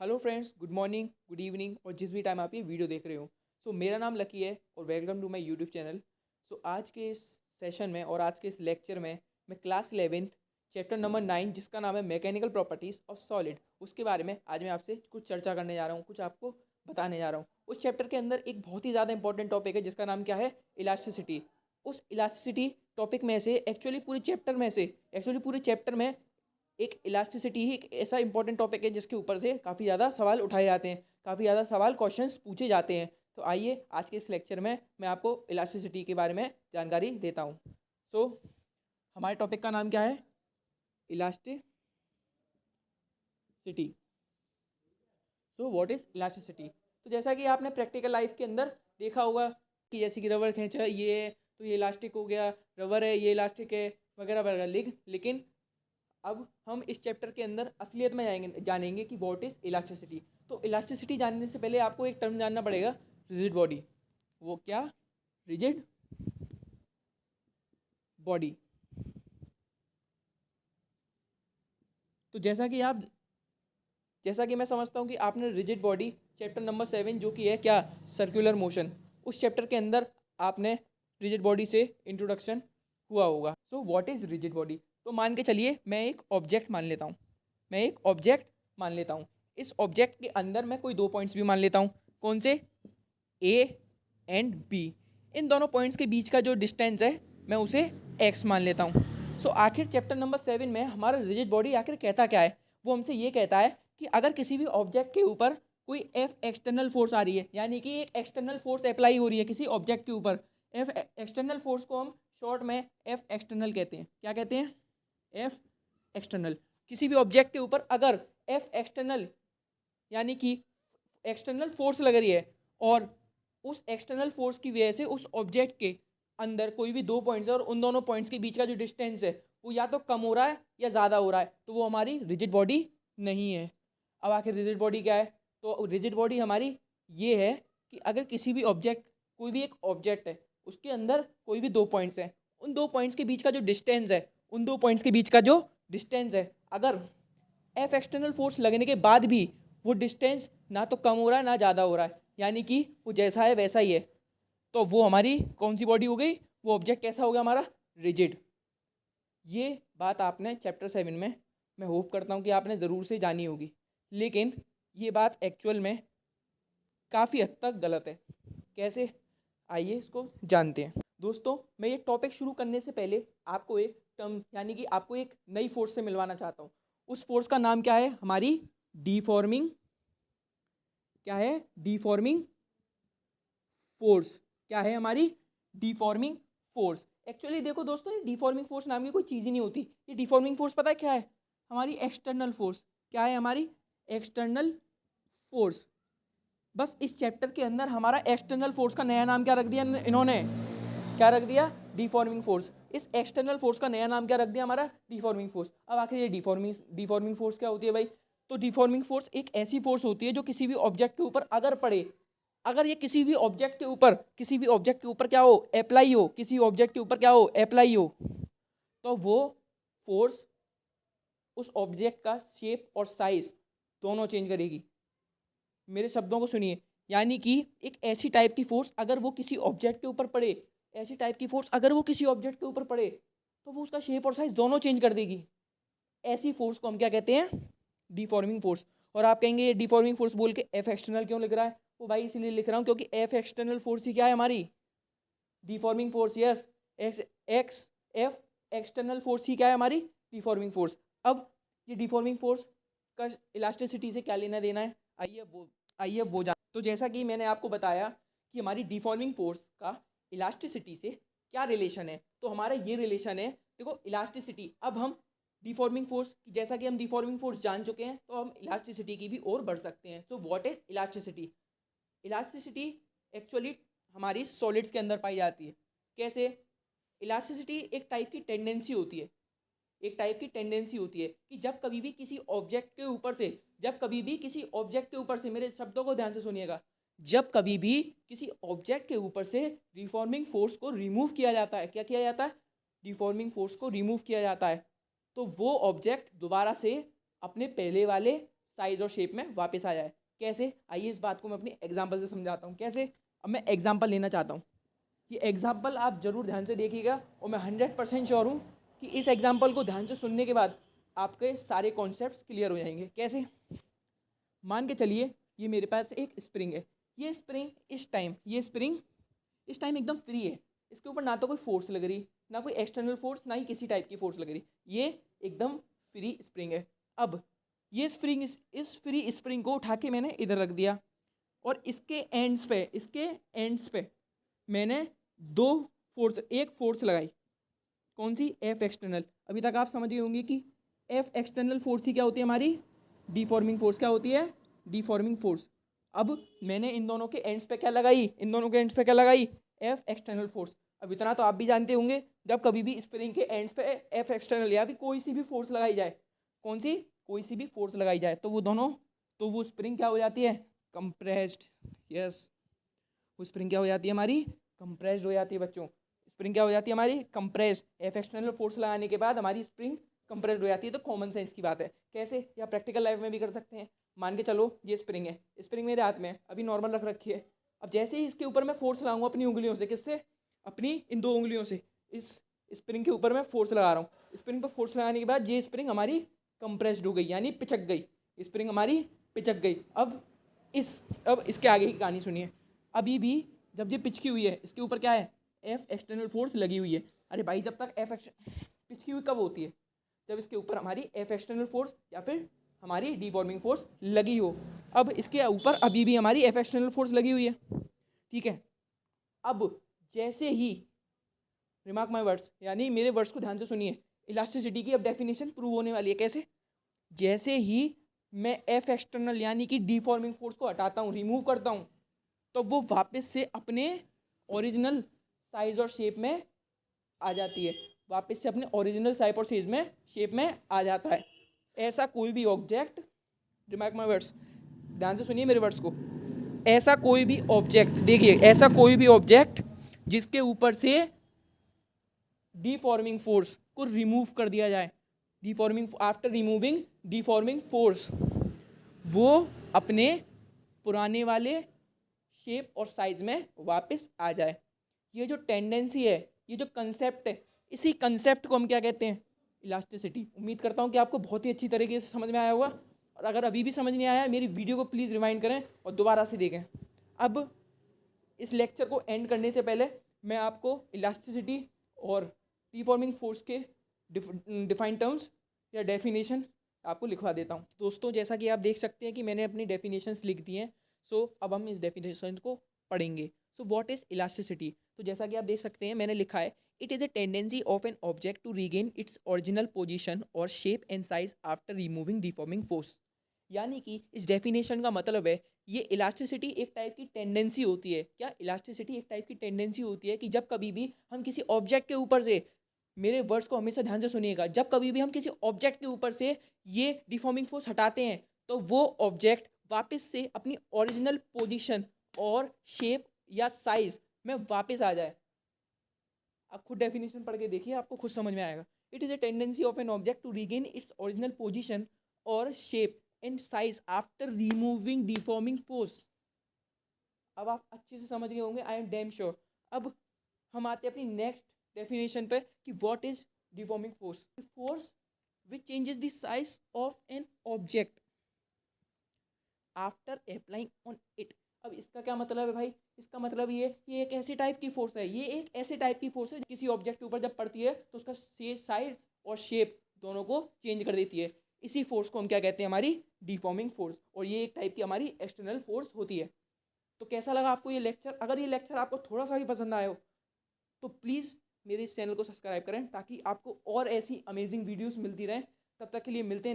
Hello friends, good morning, good evening और जिस भी टाइम आप ये वीडियो देख रहे हो। मेरा नाम लकी है और welcome to my YouTube channel. आज के इस सेशन में और आज के इस लेक्चर में मैं क्लास 11th चैप्टर नंबर 9 जिसका नाम है मैकेनिकल प्रॉपर्टीज़ ऑफ सॉलिड, उसके बारे में आज मैं आपसे कुछ चर्चा करने जा रहा हूँ, कुछ आपको बताने जा रहा हूँ। उस चैप्टर के अंदर एक बहुत ही ज़्यादा इंपॉर्टेंट टॉपिक है जिसका नाम क्या है, इलास्टिसिटी। उस इलास्टिसिटी टॉपिक में से एक्चुअली पूरे चैप्टर में एक इलास्टिसिटी ही एक ऐसा इंपॉर्टेंट टॉपिक है जिसके ऊपर से काफ़ी ज़्यादा सवाल उठाए जाते हैं, काफ़ी ज़्यादा सवाल क्वेश्चंस पूछे जाते हैं। तो आइए आज के इस लेक्चर में मैं आपको इलास्टिसिटी के बारे में जानकारी देता हूँ। सो हमारे टॉपिक का नाम क्या है, इलास्टिसिटी। What is elasticity. तो जैसा कि आपने प्रैक्टिकल लाइफ के अंदर देखा होगा कि जैसे कि रबर खींचा ये तो ये इलास्टिक हो गया, रबर है ये इलास्टिक है, वगैरह वगैरह। लेकिन अब हम इस चैप्टर के अंदर असलियत में जानेंगे कि व्हाट इज़ इलास्टिसिटी। तो इलास्टिसिटी जानने से पहले आपको एक टर्म जानना पड़ेगा, रिजिड बॉडी। वो क्या, रिजिड बॉडी। तो जैसा कि मैं समझता हूँ कि आपने रिजिड बॉडी चैप्टर नंबर 7 जो कि है क्या, सर्कुलर मोशन, उस चैप्टर के अंदर आपने रिजिड बॉडी से इंट्रोडक्शन हुआ होगा। What is rigid body. तो मान के चलिए मैं एक ऑब्जेक्ट मान लेता हूँ। इस ऑब्जेक्ट के अंदर मैं कोई दो पॉइंट्स भी मान लेता हूँ। कौन से, ए एंड बी। इन दोनों पॉइंट्स के बीच का जो डिस्टेंस है मैं उसे एक्स मान लेता हूँ। आखिर चैप्टर नंबर 7 में हमारा रिजिड बॉडी आखिर कहता क्या है। वो हमसे ये कहता है कि अगर किसी भी ऑब्जेक्ट के ऊपर कोई एफ एक्सटर्नल फोर्स आ रही है, यानी कि एक एक्सटर्नल फोर्स अप्लाई हो रही है किसी ऑब्जेक्ट के ऊपर, एफ एक्सटर्नल फोर्स को हम शॉर्ट में एफ एक्सटर्नल कहते हैं। क्या कहते हैं, एफ एक्सटर्नल। किसी भी ऑब्जेक्ट के ऊपर अगर एफ एक्सटर्नल यानी कि एक्सटर्नल फोर्स लग रही है और उस एक्सटर्नल फोर्स की वजह से उस ऑब्जेक्ट के अंदर कोई भी दो पॉइंट्स है और उन दोनों पॉइंट्स के बीच का जो डिस्टेंस है वो या तो कम हो रहा है या ज़्यादा हो रहा है, तो वो हमारी रिजिड बॉडी नहीं है। अब आखिर रिजिड बॉडी क्या है। तो रिजिड बॉडी हमारी ये है कि अगर किसी भी ऑब्जेक्ट, कोई भी एक ऑब्जेक्ट है, उसके अंदर कोई भी दो पॉइंट्स हैं, उन दो पॉइंट्स के बीच का जो डिस्टेंस है, अगर एफ एक्सटर्नल फोर्स लगने के बाद भी वो डिस्टेंस ना तो कम हो रहा है ना ज़्यादा हो रहा है, यानी कि वो जैसा है वैसा ही है, तो वो हमारी कौन सी बॉडी हो गई, वो ऑब्जेक्ट कैसा हो गया हमारा, रिजिड। ये बात आपने चैप्टर 7 में, मैं होप करता हूँ कि आपने ज़रूर से जानी होगी, लेकिन ये बात एक्चुअल में काफ़ी हद तक गलत है। कैसे, आइए इसको जानते हैं। दोस्तों, मैं ये टॉपिक शुरू करने से पहले आपको एक टर्म यानी कि आपको एक नई फोर्स से मिलवाना चाहता हूँ। उस फोर्स का नाम क्या है, हमारी डीफॉर्मिंग, क्या है, डीफॉर्मिंग फोर्स। क्या है हमारी डीफॉर्मिंग फोर्स। एक्चुअली देखो दोस्तों, ये डीफॉर्मिंग फोर्स नाम की कोई चीज़ ही नहीं होती। ये डीफॉर्मिंग फोर्स पता है क्या है, हमारी एक्सटर्नल फोर्स। क्या है हमारी एक्सटर्नल फोर्स। बस इस चैप्टर के अंदर हमारा एक्सटर्नल फोर्स का नया नाम क्या रख दिया इन्होंने, क्या रख दिया, डीफॉर्मिंग फोर्स। इस एक्सटर्नल फोर्स का नया नाम क्या रख दिया हमारा, डीफॉर्मिंग फोर्स। अब आखिर ये डीफॉर्मिंग फोर्स क्या होती है भाई। तो डीफॉर्मिंग फोर्स एक ऐसी फोर्स होती है जो किसी भी ऑब्जेक्ट के ऊपर अगर पड़े, अगर ये किसी भी ऑब्जेक्ट के ऊपर क्या हो, अप्लाई हो, किसी ऑब्जेक्ट के ऊपर क्या हो, अप्लाई हो, तो वो फोर्स उस ऑब्जेक्ट का शेप और साइज दोनों चेंज करेगी। मेरे शब्दों को सुनिए, यानी कि एक ऐसी टाइप की फोर्स अगर वो किसी ऑब्जेक्ट के ऊपर पड़े, तो वो उसका शेप और साइज दोनों चेंज कर देगी। ऐसी फोर्स को हम क्या कहते हैं, डिफॉर्मिंग फोर्स। और आप कहेंगे ये डिफॉर्मिंग फोर्स बोल के एफ एक्सटर्नल क्यों लिख रहा है। वो भाई इसलिए लिख रहा हूँ क्योंकि एफ एक्सटर्नल फोर्स ही क्या है हमारी deforming force. Yes, X X F external force ही क्या है हमारी डिफॉर्मिंग फोर्स। अब ये डिफॉर्मिंग फोर्स का इलास्टिसिटी से क्या लेना देना है, आइए वो जान। तो जैसा कि मैंने आपको बताया कि हमारी डिफॉर्मिंग फोर्स का इलास्टिसिटी से क्या रिलेशन है, तो हमारा ये रिलेशन है। देखो इलास्टिसिटी, अब हम डिफॉर्मिंग फोर्स, जैसा कि हम डिफॉर्मिंग फोर्स जान चुके हैं तो हम इलास्टिसिटी की भी और बढ़ सकते हैं। तो what is elasticity. Elasticity actually हमारी सॉलिड्स के अंदर पाई जाती है। कैसे, इलास्टिसिटी एक टाइप की टेंडेंसी होती है, कि जब कभी भी किसी ऑब्जेक्ट के ऊपर से, मेरे शब्दों को ध्यान से सुनिएगा, जब कभी भी किसी ऑब्जेक्ट के ऊपर से रिफॉर्मिंग फोर्स को रिमूव किया जाता है, क्या किया जाता है, डिफॉर्मिंग फोर्स को रिमूव किया जाता है, तो वो ऑब्जेक्ट दोबारा से अपने पहले वाले साइज और शेप में वापस आ जाए। कैसे, आइए इस बात को मैं अपनी एग्जाम्पल से समझाता हूँ कैसे। अब मैं एग्जाम्पल लेना चाहता हूँ, ये एग्जाम्पल आप ज़रूर ध्यान से देखिएगा और मैं 100% श्योर हूँ कि इस एग्जाम्पल को ध्यान से सुनने के बाद आपके सारे कॉन्सेप्ट्स क्लियर हो जाएंगे। कैसे, मान के चलिए ये मेरे पास एक स्प्रिंग है, ये स्प्रिंग इस टाइम एकदम फ्री है, इसके ऊपर ना तो कोई फोर्स लग रही, ना कोई एक्सटर्नल फोर्स, ना ही किसी टाइप की फोर्स लग रही, ये एकदम फ्री स्प्रिंग है। अब ये इस फ्री स्प्रिंग को उठा के मैंने इधर रख दिया और इसके एंड्स पे मैंने एक फोर्स लगाई। कौन सी? F external. अभी तक आप समझ गए होंगे कि एफ एक्सटर्नल फोर्स ही क्या होती है हमारी? डीफॉर्मिंग फोर्स। क्या होती है? डीफॉर्मिंग फोर्स। अब मैंने इन दोनों के एंड्स पे क्या लगाई? F external force. अब इतना तो आप भी जानते होंगे, जब कभी भी स्प्रिंग के एंड्स पे एफ एक्सटर्नल या फिर कोई सी भी फोर्स लगाई जाए, कोई सी भी फोर्स लगाई जाए, तो वो स्प्रिंग क्या हो जाती है? कंप्रेस्ड। यस, वो स्प्रिंग क्या हो जाती है हमारी? कंप्रेस्ड हो जाती है बच्चों। स्प्रिंग क्या हो जाती है हमारी? कंप्रेस्ड। एफ एक्सटर्नल फोर्स लगाने के बाद हमारी स्प्रिंग कंप्रेस्ड हो जाती है। तो कॉमन सेंस की बात है। कैसे? या प्रैक्टिकल लाइफ में भी कर सकते हैं। मान के चलो ये स्प्रिंग है, स्प्रिंग मेरे हाथ में है, अभी नॉर्मल रख रखी है। अब जैसे ही इसके ऊपर मैं फोर्स लगाऊंगा अपनी उंगलियों से, किससे? अपनी इन 2 उंगलियों से इस स्प्रिंग के ऊपर मैं फोर्स लगा रहा हूँ। स्प्रिंग पर फोर्स लगाने के बाद ये स्प्रिंग हमारी कंप्रेस्ड हो गई, यानी पिचक गई। स्प्रिंग हमारी पिचक गई। अब इसके आगे की कहानी सुनिए। अभी भी जब ये पिचकी हुई है, इसके ऊपर क्या है? एफ एक्सटर्नल फोर्स लगी हुई है। अरे भाई, जब तक पिचकी हुई कब होती है? जब इसके ऊपर हमारी एफ एक्सटर्नल फोर्स या फिर हमारी डीफॉर्मिंग फोर्स लगी हो। अब इसके ऊपर अभी भी हमारी एफ एक्सटर्नल फोर्स लगी हुई है, ठीक है। अब जैसे ही, रिमार्क माय वर्ड्स, यानी मेरे वर्ड्स को ध्यान से सुनिए, इलास्टिसिटी की अब डेफिनेशन प्रूव होने वाली है। कैसे? जैसे ही मैं एफ एक्सटर्नल यानी कि डीफॉर्मिंग फोर्स को हटाता हूँ, रिमूव करता हूँ, तो वो वापस से अपने ओरिजिनल साइज और शेप में आ जाती है। वापस से अपने ओरिजिनल साइज और शेप में आ जाता है। ऐसा कोई भी ऑब्जेक्ट, रिमार्क माय वर्ड्स, ध्यान से सुनिए मेरे वर्ड्स को, ऐसा कोई भी ऑब्जेक्ट, देखिए, ऐसा कोई भी ऑब्जेक्ट जिसके ऊपर से डीफॉर्मिंग फोर्स को रिमूव कर दिया जाए, आफ्टर रिमूविंग डीफॉर्मिंग फोर्स, वो अपने पुराने वाले शेप और साइज में वापस आ जाए। ये जो टेंडेंसी है, ये जो कंसेप्ट है, इसी कंसेप्ट को हम क्या कहते हैं? इलास्टिसिटी। उम्मीद करता हूँ कि आपको बहुत ही अच्छी तरीके से समझ में आया होगा, और अगर अभी भी समझ नहीं आया, मेरी वीडियो को प्लीज़ रिवाइंड करें और दोबारा से देखें। अब इस लेक्चर को एंड करने से पहले मैं आपको इलास्टिसिटी और डीफॉर्मिंग फोर्स के डिफाइंड टर्म्स या डेफिनेशन आपको लिखवा देता हूँ। दोस्तों, जैसा कि आप देख सकते हैं कि मैंने अपनी डेफिनेशंस लिख दी हैं। सो अब हम इस डेफिनेशन को पढ़ेंगे। So what is elasticity? तो जैसा कि आप देख सकते हैं, मैंने लिखा है, it is a tendency of an object to regain its original position और shape and size after removing deforming force. यानी कि इस डेफिनेशन का मतलब है, ये इलास्टिसिटी एक टाइप की टेंडेंसी होती है। क्या? इलास्टिसिटी एक टाइप की टेंडेंसी होती है कि जब कभी भी हम किसी ऑब्जेक्ट के ऊपर से, मेरे वर्ड्स को हमेशा ध्यान से सुनिएगा, जब कभी भी हम किसी ऑब्जेक्ट के ऊपर से ये डिफॉर्मिंग फोर्स हटाते हैं, तो वो ऑब्जेक्ट वापस से अपनी ओरिजिनल पोजीशन और शेप या साइज में वापस आ जाए। आप खुद डेफिनेशन पढ़ के देखिए, आपको खुद समझ में आएगा। It is a tendency of an object to regain its original position और shape and size after removing deforming force. अब आप अच्छे से समझ गए होंगे, आई एम डैम श्योर। अब हम आते हैं अपनी नेक्स्ट डेफिनेशन पे कि what is deforming force? Force which changes the size of an object after applying on it. अब इसका क्या मतलब है भाई? इसका मतलब ये एक ऐसी टाइप की फोर्स है, ये एक ऐसे टाइप की फोर्स है किसी ऑब्जेक्ट के ऊपर जब पड़ती है तो उसका साइज और शेप दोनों को चेंज कर देती है। इसी फोर्स को हम क्या कहते हैं? हमारी डिफॉर्मिंग फोर्स। और ये एक टाइप की हमारी एक्सटर्नल फोर्स होती है। तो कैसा लगा आपको ये लेक्चर? अगर ये लेक्चर आपको थोड़ा सा भी पसंद आया हो तो प्लीज़ मेरे इस चैनल को सब्सक्राइब करें, ताकि आपको और ऐसी अमेजिंग वीडियोस मिलती रहें। तब तक के लिए मिलते हैं।